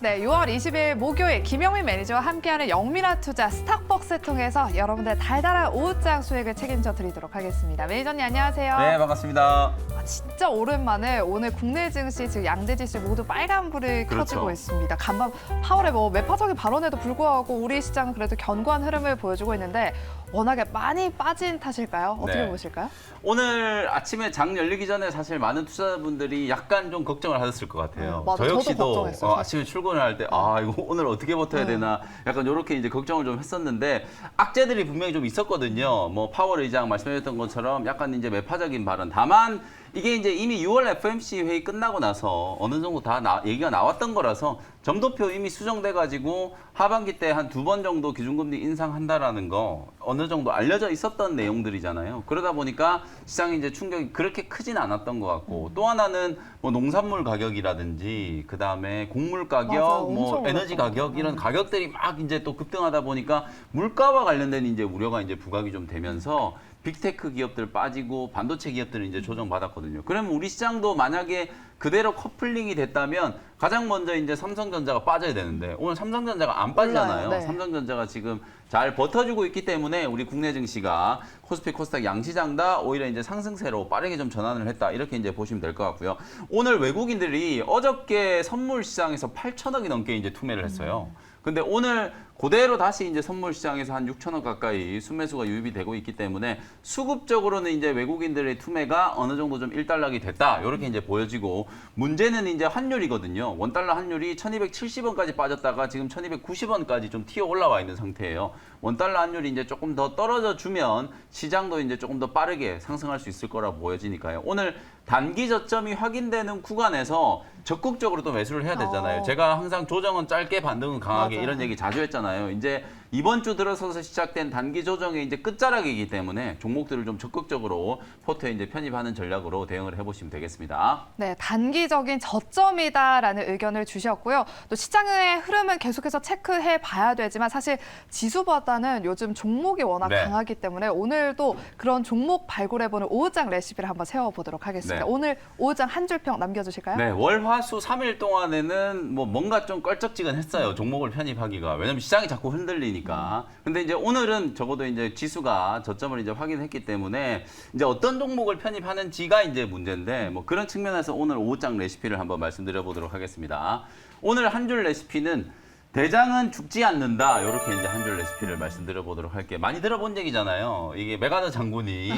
네, 6월 20일 목요일 김영민 매니저와 함께하는 영민한 투자 스탁벅스 통해서 여러분들 달달한 오후장 수익을 책임져 드리도록 하겠습니다. 매니저님 안녕하세요. 네, 반갑습니다. 진짜 오랜만에 오늘 국내 증시 지금 양대 지수 모두 빨간불이 그렇죠. 켜지고 있습니다. 간밤 파월의 매파적인 발언에도 불구하고 우리 시장은 그래도 견고한 흐름을 보여주고 있는데 워낙에 많이 빠진 탓일까요? 어떻게 네. 보실까요? 오늘 아침에 장 열리기 전에 사실 많은 투자자분들이 약간 좀 걱정을 하셨을 것 같아요. 맞아, 저 저도 역시도 걱정했어요, 아침에 출근을 할 때 이거 오늘 어떻게 버텨야 되나 약간 이렇게 이제 걱정을 좀 했었는데 악재들이 분명히 좀 있었거든요. 뭐 파월 의장 말씀하셨던 것처럼 약간 이제 매파적인 발언. 다만 이게 이제 이미 6월 FOMC 회의 끝나고 나서 어느 정도 다 얘기가 나왔던 거라서 점도표 이미 수정돼가지고 하반기 때 한 2번 정도 기준금리 인상한다라는 거 어느 정도 알려져 있었던 내용들이잖아요. 그러다 보니까 시장이 이제 충격이 그렇게 크진 않았던 것 같고 또 하나는 뭐 농산물 가격이라든지 그 다음에 곡물 가격, 맞아, 뭐 엄청 에너지 올랐다. 가격 이런 가격들이 막 이제 또 급등하다 보니까 물가와 관련된 이제 우려가 이제 부각이 좀 되면서 빅테크 기업들 빠지고 반도체 기업들은 이제 조정받았거든요. 그러면 우리 시장도 만약에 그대로 커플링이 됐다면 가장 먼저 이제 삼성전자가 빠져야 되는데 오늘 삼성전자가 안 빠지잖아요. 네. 삼성전자가 지금 잘 버텨주고 있기 때문에 우리 국내 증시가 코스피 코스닥 양시장 다 오히려 이제 상승세로 빠르게 좀 전환을 했다. 이렇게 이제 보시면 될 것 같고요. 오늘 외국인들이 어저께 선물 시장에서 8천억이 넘게 이제 투매를 했어요. 근데 오늘 그대로 다시 이제 선물 시장에서 한 6천억 가까이 순매수가 유입이 되고 있기 때문에 수급적으로는 이제 외국인들의 투매가 어느 정도 좀 일단락이 됐다. 이렇게 이제 보여지고 문제는 이제 환율이거든요. 원달러 환율이 1270원까지 빠졌다가 지금 1290원까지 좀 튀어 올라와 있는 상태예요. 원달러 환율이 이제 조금 더 떨어져 주면 시장도 이제 조금 더 빠르게 상승할 수 있을 거라 보여지니까요. 오늘 단기 저점이 확인되는 구간에서 적극적으로 또 매수를 해야 되잖아요. 제가 항상 조정은 짧게 반등은 강하게 맞아요. 이런 얘기 자주 했잖아요. 이제 이번 주 들어서서 시작된 단기 조정의 이제 끝자락이기 때문에 종목들을 좀 적극적으로 포트에 이제 편입하는 전략으로 대응을 해보시면 되겠습니다. 네, 단기적인 저점이다라는 의견을 주셨고요. 또 시장의 흐름은 계속해서 체크해 봐야 되지만 사실 지수보다는 요즘 종목이 워낙 네. 강하기 때문에 오늘도 그런 종목 발굴해보는 오후장 레시피를 한번 세워보도록 하겠습니다. 네. 오늘 오후장 한 줄평 남겨주실까요? 네, 월, 화, 수 3일 동안에는 뭐 뭔가 좀 껄쩍지근했어요. 종목을 편입하기가. 왜냐면 시장이 자꾸 흔들리니까. 근데 이제 오늘은 적어도 이제 지수가 저점을 이제 확인했기 때문에 이제 어떤 종목을 편입하는지가 이제 문제인데 뭐 그런 측면에서 오늘 오후장 레시피를 한번 말씀드려 보도록 하겠습니다. 오늘 한 줄 레시피는 대장은 죽지 않는다. 이렇게 이제 한 줄 레시피를 말씀드려 보도록 할게요. 많이 들어본 얘기잖아요. 이게 메가더 장군이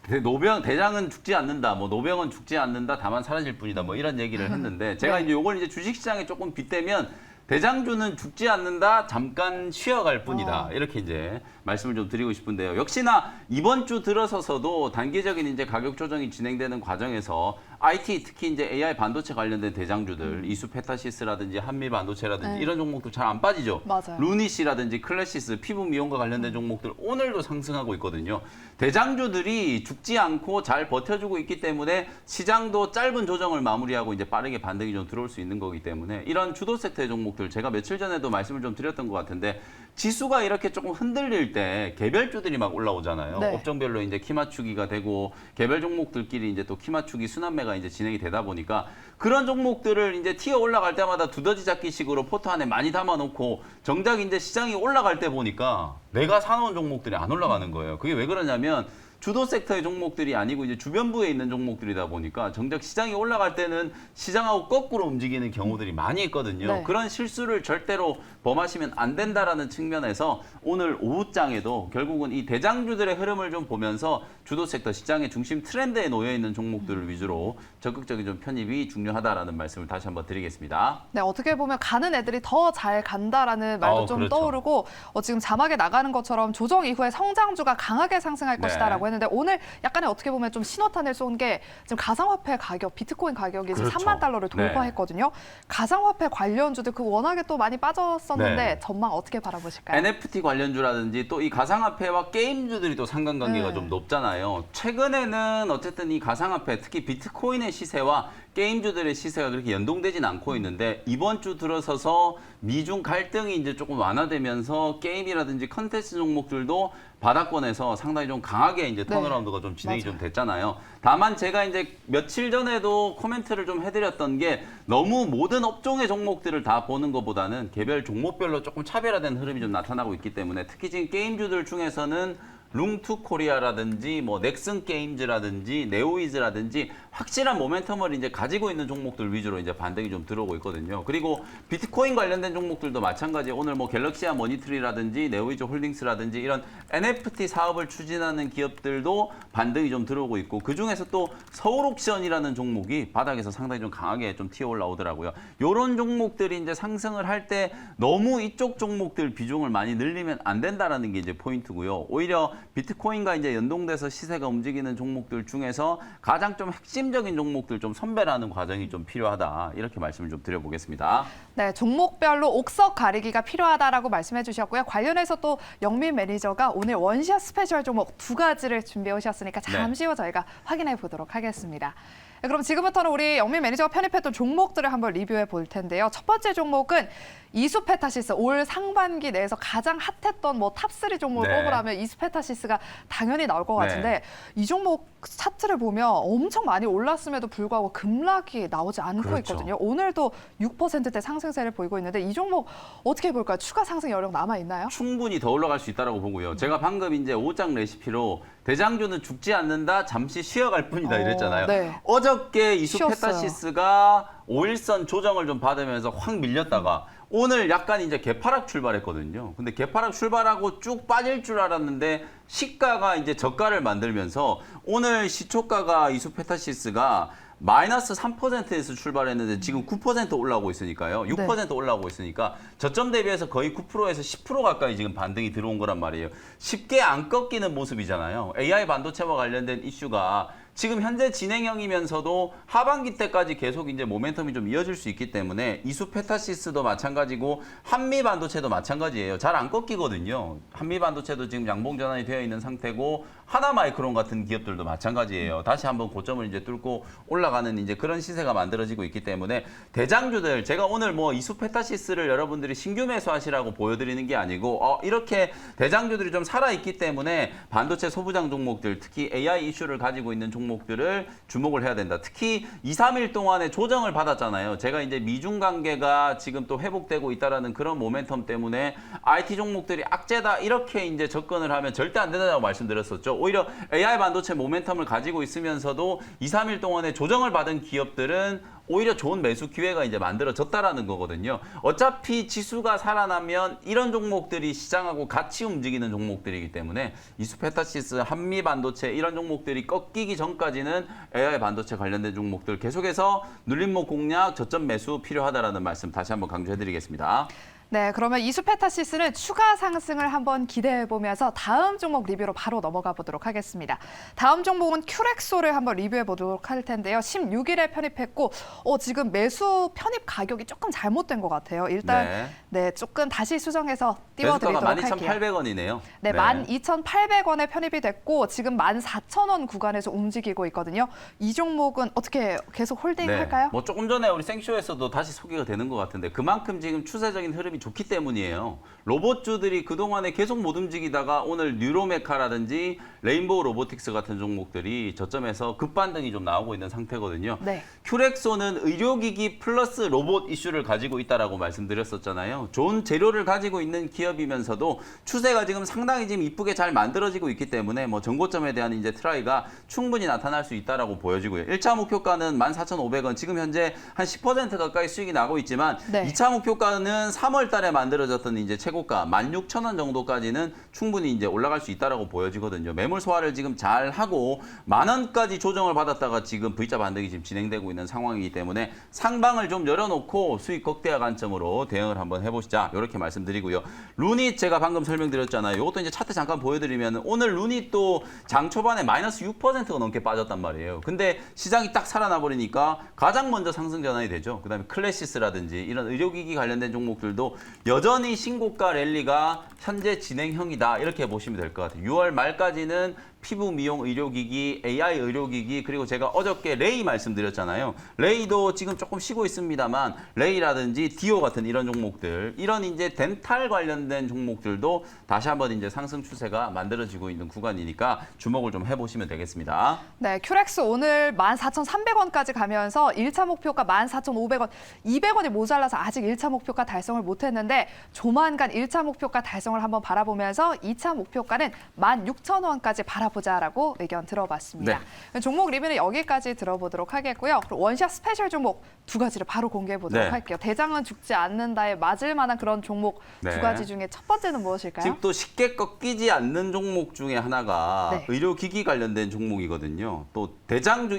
대장은 죽지 않는다. 뭐 노병은 죽지 않는다. 다만 사라질 뿐이다. 뭐 이런 얘기를 했는데 제가 이제 요걸 이제 주식시장에 조금 빗대면 대장주는 죽지 않는다. 잠깐 쉬어갈 뿐이다. 이렇게 이제 말씀을 좀 드리고 싶은데요. 역시나 이번 주 들어서서도 단기적인 이제 가격 조정이 진행되는 과정에서 IT 특히 이제 AI 반도체 관련된 대장주들 이수 페타시스라든지 한미 반도체라든지 네. 이런 종목들 잘 안 빠지죠. 맞아요. 루니시라든지 클래시스 피부 미용과 관련된 종목들 오늘도 상승하고 있거든요. 대장주들이 죽지 않고 잘 버텨주고 있기 때문에 시장도 짧은 조정을 마무리하고 이제 빠르게 반등이 좀 들어올 수 있는 거기 때문에 이런 주도 섹터의 종목들 제가 며칠 전에도 말씀을 좀 드렸던 것 같은데 지수가 이렇게 조금 흔들릴 때 개별주들이 막 올라오잖아요. 네. 업종별로 이제 키 맞추기가 되고 개별 종목들끼리 이제 또 키 맞추기 순환매가 이제 진행이 되다 보니까 그런 종목들을 이제 튀어 올라갈 때마다 두더지 잡기식으로 포트 안에 많이 담아놓고 정작 이제 시장이 올라갈 때 보니까 내가 사놓은 종목들이 안 올라가는 거예요. 그게 왜 그러냐면 주도 섹터의 종목들이 아니고 이제 주변부에 있는 종목들이다 보니까 정작 시장이 올라갈 때는 시장하고 거꾸로 움직이는 경우들이 많이 있거든요. 네. 그런 실수를 절대로 범하시면 안 된다라는 측면에서 오늘 오후장에도 결국은 이 대장주들의 흐름을 좀 보면서 주도 섹터 시장의 중심 트렌드에 놓여 있는 종목들을 위주로 적극적인 좀 편입이 중요하다라는 말씀을 다시 한번 드리겠습니다. 네, 어떻게 보면 가는 애들이 더 잘 간다라는 말도 좀 그렇죠. 떠오르고 지금 자막에 나가는 것처럼 조정 이후에 성장주가 강하게 상승할 네. 것이다라고 했는데 오늘 약간의 어떻게 보면 좀 신호탄을 쏜 게 지금 가상화폐 가격, 비트코인 가격이 지금 그렇죠. 3만 달러를 돌파했거든요. 가상화폐 관련주들 그 워낙에 또 많이 빠졌었는데 네. 전망 어떻게 바라보실까요? NFT 관련주라든지 또 이 가상화폐와 게임주들이 또 상관관계가 네. 좀 높잖아요. 최근에는 어쨌든 이 가상화폐, 특히 비트코인의 시세와 게임주들의 시세가 그렇게 연동되진 않고 있는데 이번 주 들어서서 미중 갈등이 이제 조금 완화되면서 게임이라든지 컨텐츠 종목들도 바닥권에서 상당히 좀 강하게 이제 턴어라운드가 좀 진행이 맞아요. 좀 됐잖아요. 다만 제가 이제 며칠 전에도 코멘트를 좀 해드렸던 게 너무 모든 업종의 종목들을 다 보는 것보다는 개별 종목별로 조금 차별화된 흐름이 좀 나타나고 있기 때문에 특히 지금 게임주들 중에서는 룽투코리아라든지 뭐 넥슨 게임즈라든지 네오이즈라든지 확실한 모멘텀을 이제 가지고 있는 종목들 위주로 이제 반등이 좀 들어오고 있거든요. 그리고 비트코인 관련된 종목들도 마찬가지. 오늘 뭐 갤럭시아 머니트리라든지 네오이즈 홀딩스라든지 이런 NFT 사업을 추진하는 기업들도 반등이 좀 들어오고 있고 그 중에서 또 서울옥션이라는 종목이 바닥에서 상당히 좀 강하게 좀 튀어 올라오더라고요. 이런 종목들이 이제 상승을 할 때 너무 이쪽 종목들 비중을 많이 늘리면 안 된다라는 게 이제 포인트고요. 오히려 비트코인과 이제 연동돼서 시세가 움직이는 종목들 중에서 가장 좀 핵심적인 종목들 좀 선별하는 과정이 좀 필요하다. 이렇게 말씀을 좀 드려보겠습니다. 네, 종목별로 옥석 가리기가 필요하다라고 말씀해 주셨고요. 관련해서 또 영민 매니저가 오늘 원샷 스페셜 종목 2가지를 준비해 오셨으니까 잠시 후 저희가 확인해 보도록 하겠습니다. 네, 그럼 지금부터는 우리 영민 매니저가 편입했던 종목들을 한번 리뷰해 볼 텐데요. 첫 번째 종목은 이수페타시스. 올 상반기 내에서 가장 핫했던 뭐 탑3 종목을 뽑으라면 이수페타시스가 당연히 나올 것 같은데 이 종목 차트를 보면 엄청 많이 올랐음에도 불구하고 급락이 나오지 않고 있거든요. 오늘도 6%대 상승세를 보이고 있는데 이 종목 어떻게 볼까요? 추가 상승 여력 남아 있나요? 충분히 더 올라갈 수 있다고 보고요. 제가 방금 이제 5장 레시피로 대장주는 죽지 않는다, 잠시 쉬어갈 뿐이다 이랬잖아요. 네. 어저께 이수페타시스가 5일선 조정을 좀 받으면서 확 밀렸다가 오늘 약간 이제 개파락 출발했거든요. 근데 개파락 출발하고 쭉 빠질 줄 알았는데 시가가 이제 저가를 만들면서 오늘 시초가가 이수페타시스가 마이너스 3%에서 출발했는데 지금 9% 올라오고 있으니까요. 6% 올라오고 있으니까 저점 대비해서 거의 9%에서 10% 가까이 지금 반등이 들어온 거란 말이에요. 쉽게 안 꺾이는 모습이잖아요. AI 반도체와 관련된 이슈가 지금 현재 진행형이면서도 하반기 때까지 계속 이제 모멘텀이 좀 이어질 수 있기 때문에 이수페타시스도 마찬가지고 한미 반도체도 마찬가지예요. 잘 안 꺾이거든요. 한미 반도체도 지금 양봉 전환이 되어 있는 상태고 하나마이크론 같은 기업들도 마찬가지예요. 다시 한번 고점을 이제 뚫고 올라가는 이제 그런 시세가 만들어지고 있기 때문에 대장주들 제가 오늘 뭐 이수페타시스를 여러분들이 신규 매수하시라고 보여드리는 게 아니고 이렇게 대장주들이 좀 살아 있기 때문에 반도체 소부장 종목들 특히 AI 이슈를 가지고 있는 종목들을 주목을 해야 된다. 특히 2, 3일 동안에 조정을 받았잖아요. 제가 이제 미중 관계가 지금 또 회복되고 있다라는 그런 모멘텀 때문에 IT 종목들이 악재다 이렇게 이제 접근을 하면 절대 안 된다고 말씀드렸었죠. 오히려 AI 반도체 모멘텀을 가지고 있으면서도 2, 3일 동안에 조정을 받은 기업들은 오히려 좋은 매수 기회가 이제 만들어졌다라는 거거든요. 어차피 지수가 살아나면 이런 종목들이 시장하고 같이 움직이는 종목들이기 때문에 이수페타시스, 한미 반도체 이런 종목들이 꺾이기 전까지는 AI 반도체 관련된 종목들 계속해서 눌림목 공략, 저점 매수 필요하다라는 말씀 다시 한번 강조해드리겠습니다. 네, 그러면 이수페타시스는 추가 상승을 한번 기대해보면서 다음 종목 리뷰로 바로 넘어가 보도록 하겠습니다. 다음 종목은 큐렉소를 한번 리뷰해 보도록 할 텐데요. 16일에 편입했고 지금 매수 편입 가격이 조금 잘못된 것 같아요. 일단 조금 다시 수정해서 띄워드리도록 할게요. 12,800원이네요. 네, 12,800원에 편입이 됐고 지금 14,000원 구간에서 움직이고 있거든요. 이 종목은 어떻게 계속 홀딩할까요? 뭐 조금 전에 우리 생쇼에서도 다시 소개가 되는 것 같은데 그만큼 지금 추세적인 흐름이 좋기 때문이에요. 로봇주들이 그동안에 계속 못 움직이다가 오늘 뉴로메카라든지 레인보우 로보틱스 같은 종목들이 저점에서 급반등이 좀 나오고 있는 상태거든요. 큐렉소는 의료기기 플러스 로봇 이슈를 가지고 있다라고 말씀드렸었잖아요. 좋은 재료를 가지고 있는 기업이면서도 추세가 지금 상당히 지금 이쁘게 잘 만들어지고 있기 때문에 뭐 전고점에 대한 이제 트라이가 충분히 나타날 수 있다라고 보여지고요. 1차 목표가는 14,500원, 지금 현재 한 10% 가까이 수익이 나고 있지만 2차 목표가는 3월 달에 만들어졌던 이제 최고가 16,000원 정도까지는 충분히 이제 올라갈 수 있다라고 보여지거든요. 매물 소화를 지금 잘 하고 10,000원까지 조정을 받았다가 지금 V자 반등이 지금 진행되고 있는 상황이기 때문에 상방을 좀 열어놓고 수익 극대화 관점으로 대응을 한번 해보시자 이렇게 말씀드리고요. 루닛 제가 방금 설명드렸잖아요. 이것도 이제 차트 잠깐 보여드리면 오늘 루닛도 장 초반에 마이너스 6%가 넘게 빠졌단 말이에요. 근데 시장이 딱 살아나 버리니까 가장 먼저 상승 전환이 되죠. 그다음에 클래시스라든지 이런 의료기기 관련된 종목들도 여전히 신고가 랠리가 현재 진행형이다 이렇게 보시면 될 것 같아요. 6월 말까지는 피부 미용 의료기기, AI 의료기기, 그리고 제가 어저께 레이 말씀드렸잖아요. 레이도 지금 조금 쉬고 있습니다만 레이라든지 디오 같은 이런 종목들, 이런 이제 덴탈 관련된 종목들도 다시 한번 이제 상승 추세가 만들어지고 있는 구간이니까 주목을 좀 해보시면 되겠습니다. 네, 큐렉스 오늘 14,300원까지 가면서 1차 목표가 14,500원, 200원이 모자라서 아직 1차 목표가 달성을 못했는데 조만간 1차 목표가 달성을 한번 바라보면서 2차 목표가는 16,000원까지 바라보자라고 의견 들어봤습니다. 종목 리뷰는 여기까지 들어보도록 하겠고요. 그리고 원샷 스페셜 종목 두 가지를 바로 공개해 보도록 할게요. 대장은 죽지 않는다에 맞을 만한 그런 종목 두 가지 중에 첫 번째는 무엇일까요? 지금 또 쉽게 꺾이지 않는 종목 중에 하나가 네. 의료기기 관련된 종목이거든요. 또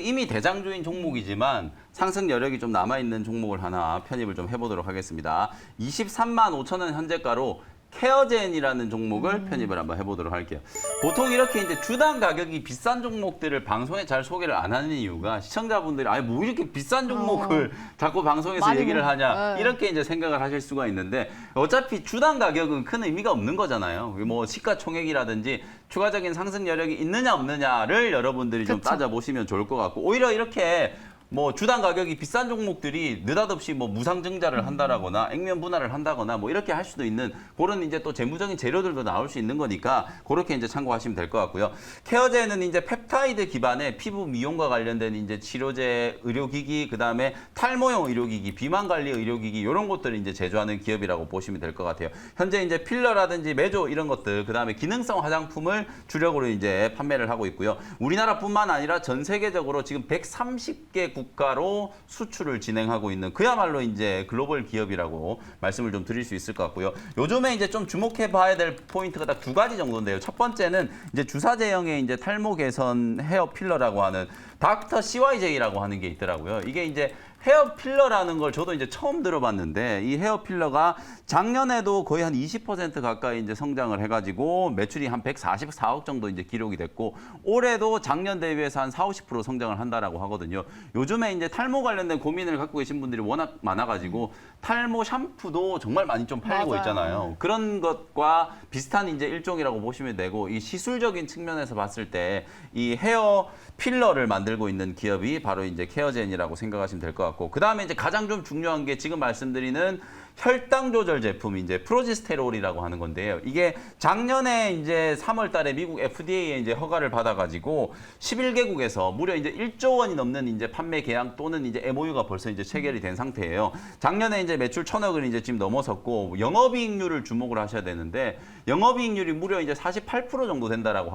이미 대장주인 종목이지만 상승 여력이 좀 남아있는 종목을 하나 편입을 좀 해보도록 하겠습니다. 23만 5천 원 현재가로 케어젠이라는 종목을 편입을 한번 해보도록 할게요. 보통 이렇게 이제 주당 가격이 비싼 종목들을 방송에 잘 소개를 안 하는 이유가 시청자분들이 아니 뭐 이렇게 비싼 종목을 자꾸 방송에서 얘기를 하냐 이렇게 이제 생각을 하실 수가 있는데 어차피 주당 가격은 큰 의미가 없는 거잖아요. 뭐 시가총액이라든지 추가적인 상승 여력이 있느냐 없느냐를 여러분들이 좀 따져보시면 좋을 것 같고 오히려 이렇게 뭐 주당 가격이 비싼 종목들이 느닷없이 뭐 무상증자를 한다라거나 액면 분할을 한다거나 뭐 이렇게 할 수도 있는 그런 이제 또 재무적인 재료들도 나올 수 있는 거니까 그렇게 이제 참고하시면 될 것 같고요. 케어제는 이제 펩타이드 기반의 피부 미용과 관련된 이제 치료제, 의료기기, 그다음에 탈모용 의료기기, 비만 관리 의료기기 이런 것들을 이제 제조하는 기업이라고 보시면 될 것 같아요. 현재 이제 필러라든지 메조 이런 것들, 그다음에 기능성 화장품을 주력으로 이제 판매를 하고 있고요. 우리나라뿐만 아니라 전 세계적으로 지금 130개 국가로 수출을 진행하고 있는 그야말로 이제 글로벌 기업이라고 말씀을 좀 드릴 수 있을 것 같고요. 요즘에 이제 좀 주목해 봐야 될 포인트가 딱 두 가지 정도인데요. 첫 번째는 이제 주사제형의 이제 탈모 개선 헤어 필러라고 하는 닥터 CYJ라고 하는 게 있더라고요. 이게 이제 헤어 필러라는 걸 저도 이제 처음 들어봤는데 이 헤어 필러가 작년에도 거의 한 20% 가까이 이제 성장을 해가지고 매출이 한 144억 정도 이제 기록이 됐고 올해도 작년 대비해서 한 40~50% 성장을 한다라고 하거든요. 요즘에 이제 탈모 관련된 고민을 갖고 계신 분들이 워낙 많아가지고 탈모 샴푸도 정말 많이 좀 팔리고 있잖아요. 그런 것과 비슷한 이제 일종이라고 보시면 되고 이 시술적인 측면에서 봤을 때 이 헤어 필러를 만들고 있는 기업이 바로 이제 케어젠이라고 생각하시면 될 것 같고 그 다음에 이제 가장 좀 중요한 게 지금 말씀드리는 혈당 조절 제품 이제 프로지스테롤이라고 하는 건데요. 이게 작년에 이제 3월 달에 미국 FDA에 이제 허가를 받아가지고 11개국에서 무려 이제 1조 원이 넘는 이제 판매 계약 또는 이제 MOU가 벌써 이제 체결이 된 상태예요. 작년에 이제 매출 1,000억을 이제 지금 넘어섰고 영업이익률을 주목을 하셔야 되는데 영업이익률이 무려 이제 48% 정도 된다라고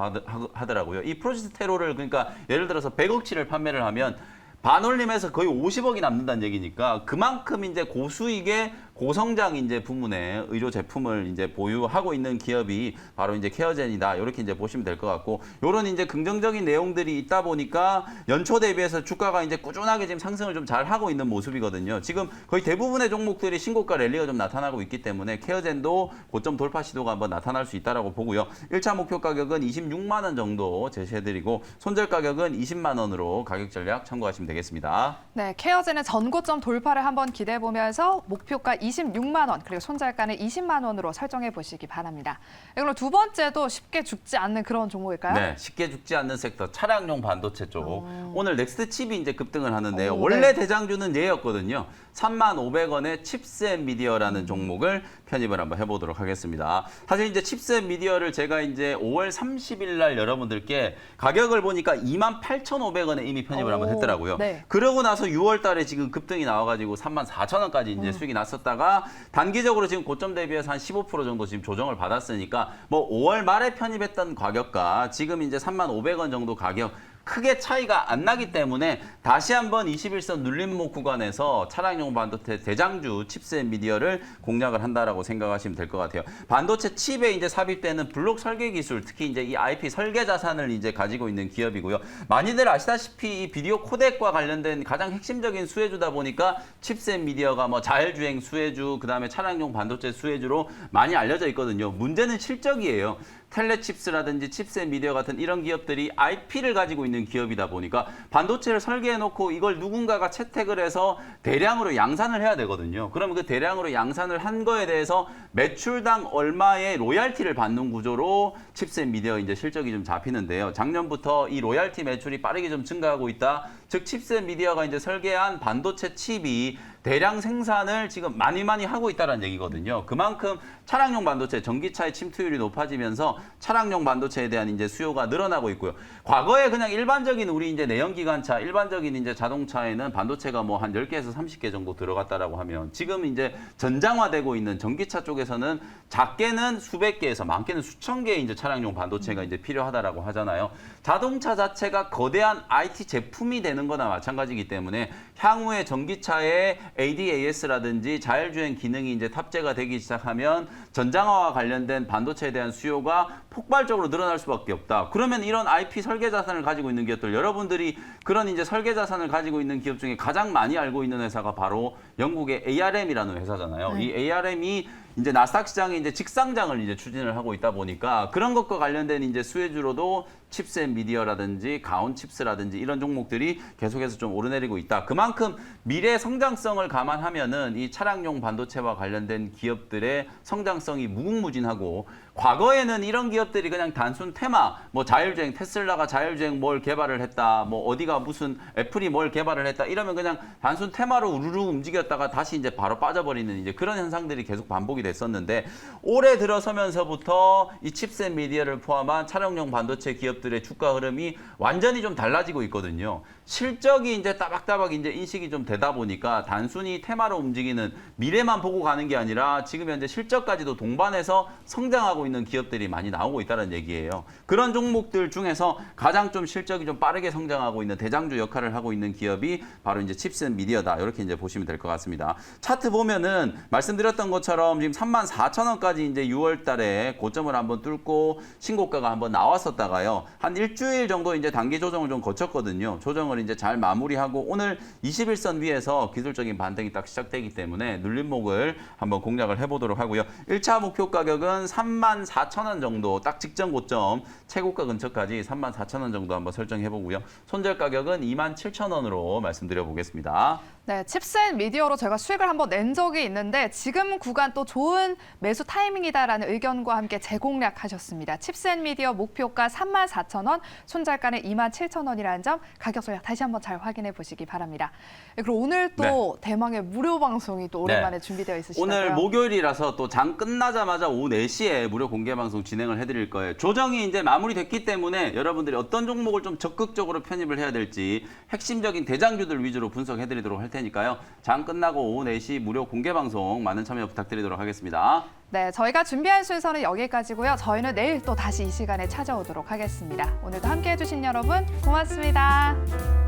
하더라고요. 이 프로지스테롤을 그러니까 예를 들어서 100억치를 판매를 하면 반올림해서 거의 50억이 남는다는 얘기니까 그만큼 이제 고수익의 고성장 이제 부문의 의료 제품을 이제 보유하고 있는 기업이 바로 이제 케어젠이다. 이렇게 이제 보시면 될 것 같고 요런 이제 긍정적인 내용들이 있다 보니까 연초 대비해서 주가가 이제 꾸준하게 지금 상승을 좀 잘 하고 있는 모습이거든요. 지금 거의 대부분의 종목들이 신고가 랠리가 좀 나타나고 있기 때문에 케어젠도 고점 돌파 시도가 한번 나타날 수 있다라고 보고요. 1차 목표 가격은 26만 원 정도 제시해드리고 손절 가격은 20만 원으로 가격 전략 참고하시면 되겠습니다. 네, 케어젠의 전고점 돌파를 한번 기대해 보면서 목표가 26만 원 그리고 손절가는 20만 원으로 설정해 보시기 바랍니다. 그럼 두 번째도 쉽게 죽지 않는 그런 종목일까요? 네, 쉽게 죽지 않는 섹터 차량용 반도체 쪽. 오늘 넥스트 칩이 이제 급등을 하는데요. 오, 원래 네. 대장주는 얘였거든요. 3,500원의 칩셋 미디어라는 종목을 편입을 한번 해보도록 하겠습니다. 사실 이제 칩셋 미디어를 제가 이제 5월 30일 날 여러분들께 가격을 보니까 28,500원에 이미 편입을 한번 했더라고요. 네. 그러고 나서 6월 달에 지금 급등이 나와가지고 34,000원까지 이제 수익이 났었다가 단기적으로 지금 고점 대비해서 한 15% 정도 지금 조정을 받았으니까 뭐 5월 말에 편입했던 가격과 지금 이제 3,500원 정도 가격 크게 차이가 안 나기 때문에 다시 한번 21선 눌림목 구간에서 차량용 반도체 대장주 칩셋 미디어를 공략을 한다라고 생각하시면 될 것 같아요. 반도체 칩에 이제 삽입되는 블록 설계 기술, 특히 이제 이 IP 설계 자산을 이제 가지고 있는 기업이고요. 많이들 아시다시피 이 비디오 코덱과 관련된 가장 핵심적인 수혜주다 보니까 칩셋 미디어가 뭐 자율주행 수혜주, 그다음에 차량용 반도체 수혜주로 많이 알려져 있거든요. 문제는 실적이에요. 텔레칩스라든지 칩셋 미디어 같은 이런 기업들이 IP를 가지고 있는 기업이다 보니까 반도체를 설계해놓고 이걸 누군가가 채택을 해서 대량으로 양산을 해야 되거든요. 그러면 그 대량으로 양산을 한 거에 대해서 매출당 얼마의 로얄티를 받는 구조로 칩셋 미디어 이제 실적이 좀 잡히는데요. 작년부터 이 로얄티 매출이 빠르게 좀 증가하고 있다. 즉 칩셋 미디어가 이제 설계한 반도체 칩이 대량 생산을 지금 많이 하고 있다는 얘기거든요. 그만큼 차량용 반도체, 전기차의 침투율이 높아지면서 차량용 반도체에 대한 이제 수요가 늘어나고 있고요. 과거에 그냥 일반적인 우리 이제 내연기관차, 일반적인 이제 자동차에는 반도체가 뭐 한 10개에서 30개 정도 들어갔다라고 하면 지금 이제 전장화되고 있는 전기차 쪽에서는 작게는 수백 개에서 많게는 수천 개의 이제 차량용 반도체가 이제 필요하다라고 하잖아요. 자동차 자체가 거대한 IT 제품이 되는 거나 마찬가지이기 때문에 향후에 전기차에 ADAS라든지 자율주행 기능이 이제 탑재가 되기 시작하면 전장화와 관련된 반도체에 대한 수요가 폭발적으로 늘어날 수밖에 없다. 그러면 이런 IP 설계 자산을 가지고 있는 기업들, 여러분들이 그런 이제 설계 자산을 가지고 있는 기업 중에 가장 많이 알고 있는 회사가 바로 영국의 ARM이라는 회사잖아요. 이 ARM이 이제 나스닥 시장에 이제 직상장을 이제 추진을 하고 있다 보니까 그런 것과 관련된 이제 수혜주로도 칩셋 미디어라든지 가온 칩스라든지 이런 종목들이 계속해서 좀 오르내리고 있다. 그만큼 미래 성장성을 감안하면은 이 차량용 반도체와 관련된 기업들의 성장성이 무궁무진하고 과거에는 이런 기업들이 그냥 단순 테마, 뭐 자율주행, 테슬라가 자율주행 뭘 개발을 했다, 뭐 어디가 무슨 애플이 뭘 개발을 했다 이러면 그냥 단순 테마로 우르르 움직였다가 다시 이제 바로 빠져버리는 이제 그런 현상들이 계속 반복이 됐었는데 올해 들어서면서부터 이 칩셋 미디어를 포함한 차량용 반도체 기업들의 주가 흐름이 완전히 좀 달라지고 있거든요. 실적이 이제 따박따박 이제 인식이 좀 되다 보니까 단순히 테마로 움직이는 미래만 보고 가는 게 아니라 지금 현재 실적까지도 동반해서 성장하고 있는 기업들이 많이 나오고 있다는 얘기예요. 그런 종목들 중에서 가장 좀 실적이 좀 빠르게 성장하고 있는 대장주 역할을 하고 있는 기업이 바로 이제 칩셋 미디어다. 이렇게 이제 보시면 될 것 같습니다. 차트 보면은 말씀드렸던 것처럼 지금 34,000원까지 이제 6월 달에 고점을 한번 뚫고 신고가가 한번 나왔었다가요. 한 일주일 정도 이제 단기 조정을 좀 거쳤거든요. 조정을 이제 잘 마무리하고 오늘 21선 위에서 기술적인 반등이 딱 시작되기 때문에 눌림목을 한번 공략을 해보도록 하고요. 1차 목표 가격은 34,000원 정도 딱 직전 고점 최고가 근처까지 34,000원 정도 한번 설정해보고요. 손절 가격은 27,000원으로 말씀드려 보겠습니다. 네, 칩셋 미디어로 저희가 수익을 한번 낸 적이 있는데 지금 구간 또 좋은 매수 타이밍이다라는 의견과 함께 재공략하셨습니다. 칩셋 미디어 목표가 34,000원, 손절가는 27,000원이라는 점 가격 전략 다시 한번 잘 확인해 보시기 바랍니다. 네, 그리고 오늘 또 대망의 무료 방송이 또 오랜만에 준비되어 있으시다고요? 오늘 목요일이라서 또 장 끝나자마자 오후 4시에 무료 공개 방송 진행을 해드릴 거예요. 조정이 이제 마무리됐기 때문에 여러분들이 어떤 종목을 좀 적극적으로 편입을 해야 될지 핵심적인 대장주들 위주로 분석해드리도록 할 테니까요. 장 끝나고 오후 4시 무료 공개 방송 많은 참여 부탁드리도록 하겠습니다. 네, 저희가 준비한 순서는 여기까지고요. 저희는 내일 또 다시 이 시간에 찾아오도록 하겠습니다. 오늘도 함께해 주신 여러분 고맙습니다.